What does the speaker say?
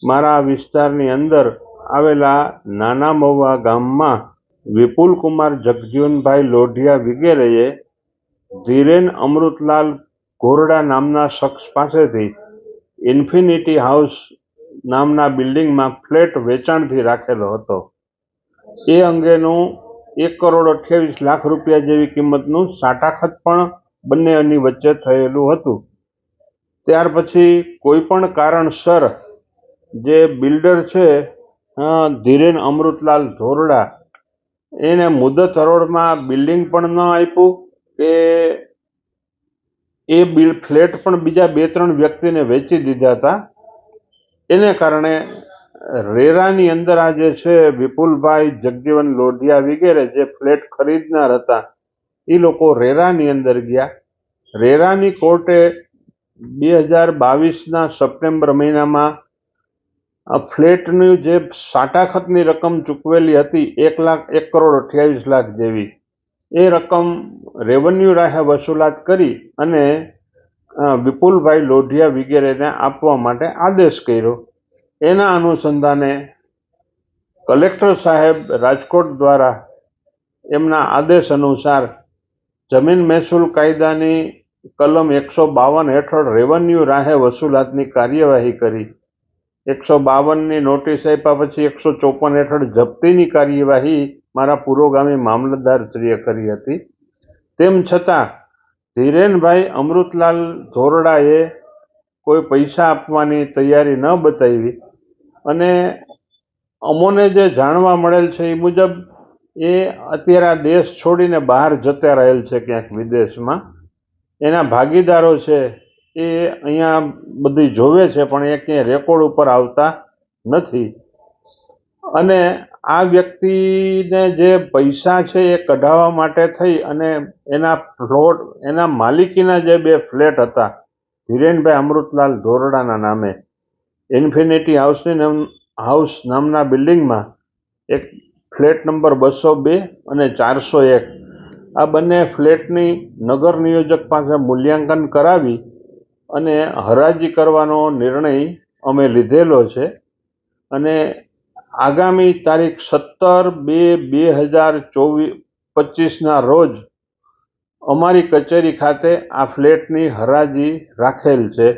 મારા વિસ્તારની અંદર આવેલા નાના મહુવા ગામમાં વિપુલકુમાર જગજીવનભાઈ લોઢિયા વગેરેએ ધીરેન અમૃતલાલ ઘોરડા નામના શખ્સ પાસેથી ઇન્ફિનિટી હાઉસ નામના બિલ્ડિંગમાં ફ્લેટ વેચાણથી રાખેલો હતો. એ અંગેનું 1,28,00,000 રૂપિયા જેવી કિંમતનું સાટાખત પણ બંનેની વચ્ચે થયેલું હતું. ત્યાર પછી કોઈ પણ કારણસર જે બિલ્ડર છે ધીરેન અમૃતલાલ ધોરડા, એને મુદત હરોળમાં બિલ્ડિંગ પણ ન આપ્યું કે એ ફ્લેટ પણ બીજા 2-3 વ્યક્તિને વેચી દીધા હતા. એને કારણે રેરાની અંદર આ જે છે વિપુલભાઈ જગજીવન લોઢિયા વગેરે જે ફ્લેટ ખરીદનાર હતા એ લોકો રેરાની અંદર ગયા. રેરાની કોર્ટે 2022ના સપ્ટેમ્બર મહિનામાં ફ્લેટની જે સાટાખતની રકમ ચૂકવેલી હતી 1,28,00,000 જેવી, એ રકમ રેવન્યુ રાહે વસૂલાત કરી અને વિપુલભાઈ લોઢિયા વગેરેને આપવા માટે આદેશ કર્યો. એના અનુસંધાને કલેક્ટર સાહેબ રાજકોટ દ્વારા એમના આદેશ અનુસાર જમીન મહેસૂલ કાયદાની કલમ 152 હેઠળ રેવન્યુ રાહે વસૂલાતની કાર્યવાહી કરી. 152ની નોટિસ આપ્યા પછી 154 હેઠળ જપ્તીની કાર્યવાહી મારા પુરોગામી મામલતદારશ્રીએ કરી હતી. તેમ છતાં ધીરેનભાઈ અમૃતલાલ ધોરડાએ કોઈ પૈસા આપવાની તૈયારી ન બતાવી અને અમોને જે જાણવા મળેલ છે એ મુજબ એ અત્યારે આ દેશ છોડીને બહાર જતા રહેલ છે, ક્યાંક વિદેશમાં. એના ભાગીદારો છે એ અહીંયા બધી જોવે છે પણ એ ક્યાંય રેકોર્ડ ઉપર આવતા નથી. અને આ વ્યક્તિને જે પૈસા છે એ કઢાવવા માટે થઈ અને એના માલિકીના જે 2 ફ્લેટ હતા ધીરેનભાઈ અમૃતલાલ ધોરડાના નામે, ઇન્ફિનિટી હાઉસ નામના બિલ્ડિંગમાં એક ફ્લેટ નંબર 202 અને 401, આ બંને ફ્લેટની નગર નિયોજક પાસે મૂલ્યાંકન કરાવી અને હરાજી કરવાનો નિર્ણય અમે લીધેલો છે. અને આગામી તારીખ 17/2/2025ના રોજ અમારી કચેરી ખાતે આ ફ્લેટની હરાજી રાખેલ છે.